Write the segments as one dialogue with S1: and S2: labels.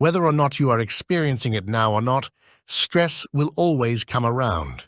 S1: Whether or not you are experiencing it now or not, stress will always come around.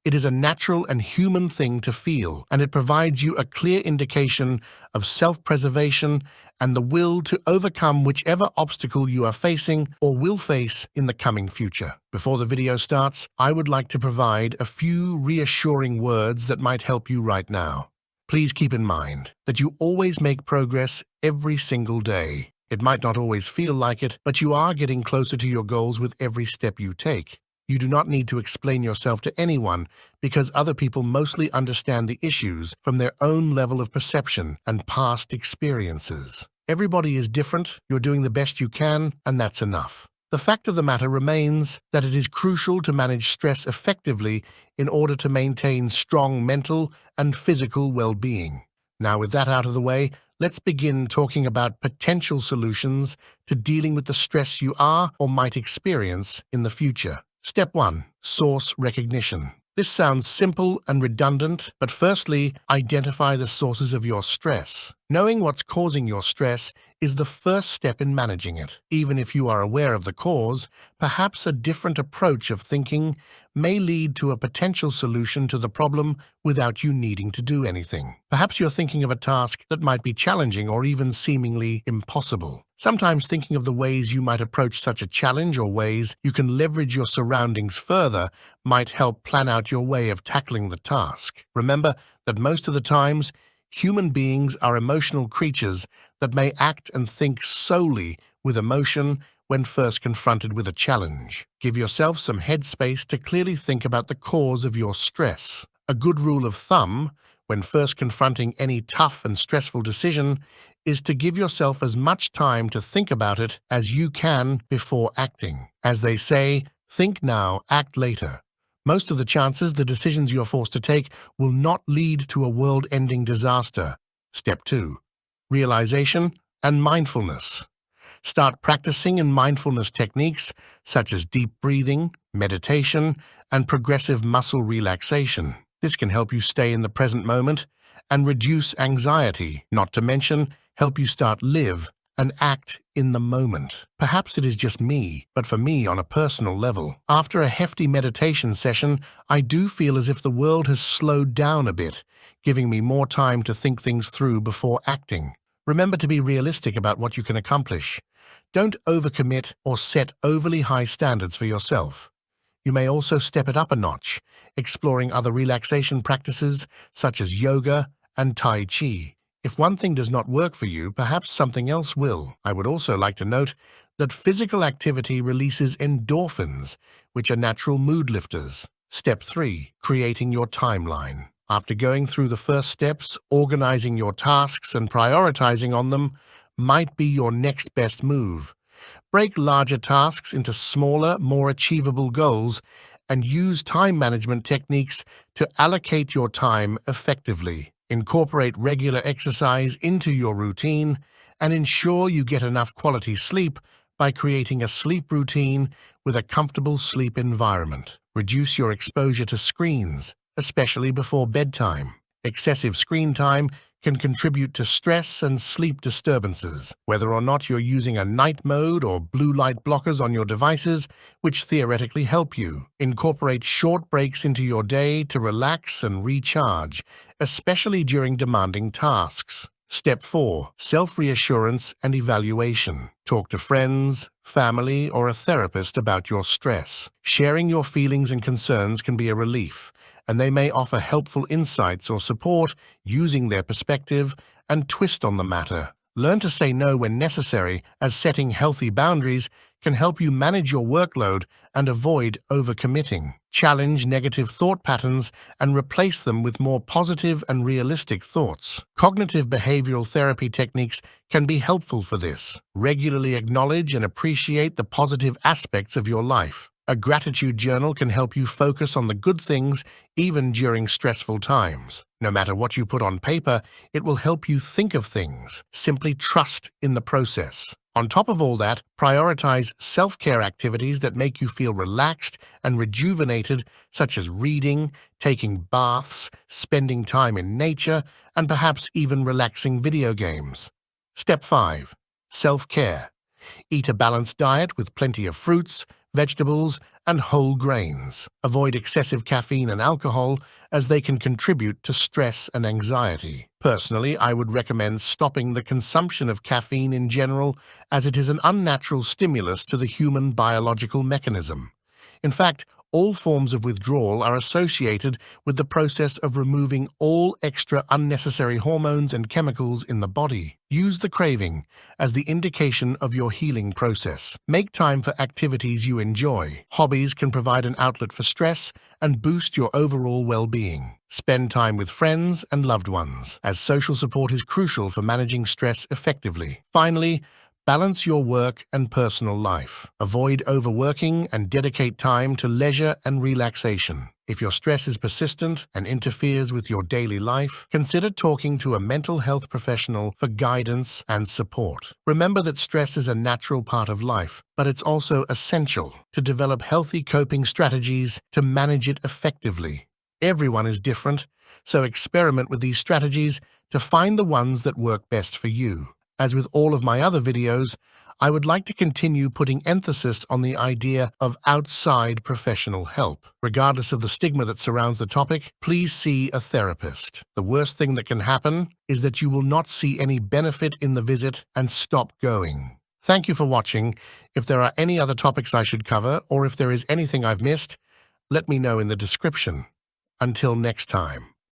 S1: It is a natural and human thing to feel, and it provides you a clear indication of self-preservation and the will to overcome whichever obstacle you are facing or will face in the coming future. Before the video starts, I would like to provide a few reassuring words that might help you right now. Please keep in mind that you always make progress every single day. It might not always feel like it, but you are getting closer to your goals with every step you take. You do not need to explain yourself to anyone because other people mostly understand the issues from their own level of perception and past experiences. Everybody is different, you're doing the best you can, and that's enough. The fact of the matter remains that it is crucial to manage stress effectively in order to maintain strong mental and physical well-being. Now, with that out of the way, let's begin talking about potential solutions to dealing with the stress you are or might experience in the future. Step 1. Source recognition. This sounds simple and redundant, but firstly, identify the sources of your stress. Knowing what's causing your stress is the first step in managing it. Even if you are aware of the cause, perhaps a different approach of thinking may lead to a potential solution to the problem without you needing to do anything. Perhaps you're thinking of a task that might be challenging or even seemingly impossible. Sometimes thinking of the ways you might approach such a challenge or ways you can leverage your surroundings further might help plan out your way of tackling the task. Remember that most of the times, human beings are emotional creatures that may act and think solely with emotion when first confronted with a challenge. Give yourself some headspace to clearly think about the cause of your stress. A good rule of thumb, when first confronting any tough and stressful decision, is to give yourself as much time to think about it as you can before acting. As they say, think now, act later. Most of the chances the decisions you're forced to take will not lead to a world-ending disaster. Step 2. Realization and mindfulness. Start practicing in mindfulness techniques such as deep breathing, meditation, and progressive muscle relaxation. This can help you stay in the present moment and reduce anxiety, not to mention help you start live and act in the moment. Perhaps it is just me, but for me on a personal level, after a hefty meditation session, I do feel as if the world has slowed down a bit, giving me more time to think things through before acting. Remember to be realistic about what you can accomplish. Don't overcommit or set overly high standards for yourself. You may also step it up a notch, exploring other relaxation practices such as yoga and Tai Chi. If one thing does not work for you, perhaps something else will. I would also like to note that physical activity releases endorphins, which are natural mood lifters. Step 3. Creating your timeline. After going through the first steps, organizing your tasks and prioritizing on them might be your next best move. Break larger tasks into smaller, more achievable goals and use time management techniques to allocate your time effectively. Incorporate regular exercise into your routine and ensure you get enough quality sleep by creating a sleep routine with a comfortable sleep environment. Reduce your exposure to screens, especially before bedtime. Excessive screen time can contribute to stress and sleep disturbances, whether or not you're using a night mode or blue light blockers on your devices, which theoretically help you. Incorporate short breaks into your day to relax and recharge, especially during demanding tasks. Step 4. Self-reassurance and evaluation. Talk to friends, family, or a therapist about your stress. Sharing your feelings and concerns can be a relief, and they may offer helpful insights or support using their perspective and twist on the matter. Learn to say no when necessary, as setting healthy boundaries can help you manage your workload and avoid overcommitting. Challenge negative thought patterns and replace them with more positive and realistic thoughts. Cognitive behavioral therapy techniques can be helpful for this. Regularly acknowledge and appreciate the positive aspects of your life. A gratitude journal can help you focus on the good things even during stressful times. No matter what you put on paper, it will help you think of things. Simply trust in the process. On top of all that, prioritize self-care activities that make you feel relaxed and rejuvenated, such as reading, taking baths, spending time in nature, and perhaps even relaxing video games. Step 5. Self-care. Eat a balanced diet with plenty of fruits, vegetables, and whole grains. Avoid excessive caffeine and alcohol as they can contribute to stress and anxiety. Personally, I would recommend stopping the consumption of caffeine in general as it is an unnatural stimulus to the human biological mechanism. In fact, all forms of withdrawal are associated with the process of removing all extra unnecessary hormones and chemicals in the body. Use the craving as the indication of your healing process. Make time for activities you enjoy. Hobbies can provide an outlet for stress and boost your overall well-being. Spend time with friends and loved ones, as social support is crucial for managing stress effectively. Finally, balance your work and personal life. Avoid overworking and dedicate time to leisure and relaxation. If your stress is persistent and interferes with your daily life, consider talking to a mental health professional for guidance and support. Remember that stress is a natural part of life, but it's also essential to develop healthy coping strategies to manage it effectively. Everyone is different, so experiment with these strategies to find the ones that work best for you. As with all of my other videos, I would like to continue putting emphasis on the idea of outside professional help. Regardless of the stigma that surrounds the topic, please see a therapist. The worst thing that can happen is that you will not see any benefit in the visit and stop going. Thank you for watching. If there are any other topics I should cover, or if there is anything I've missed, let me know in the description. Until next time.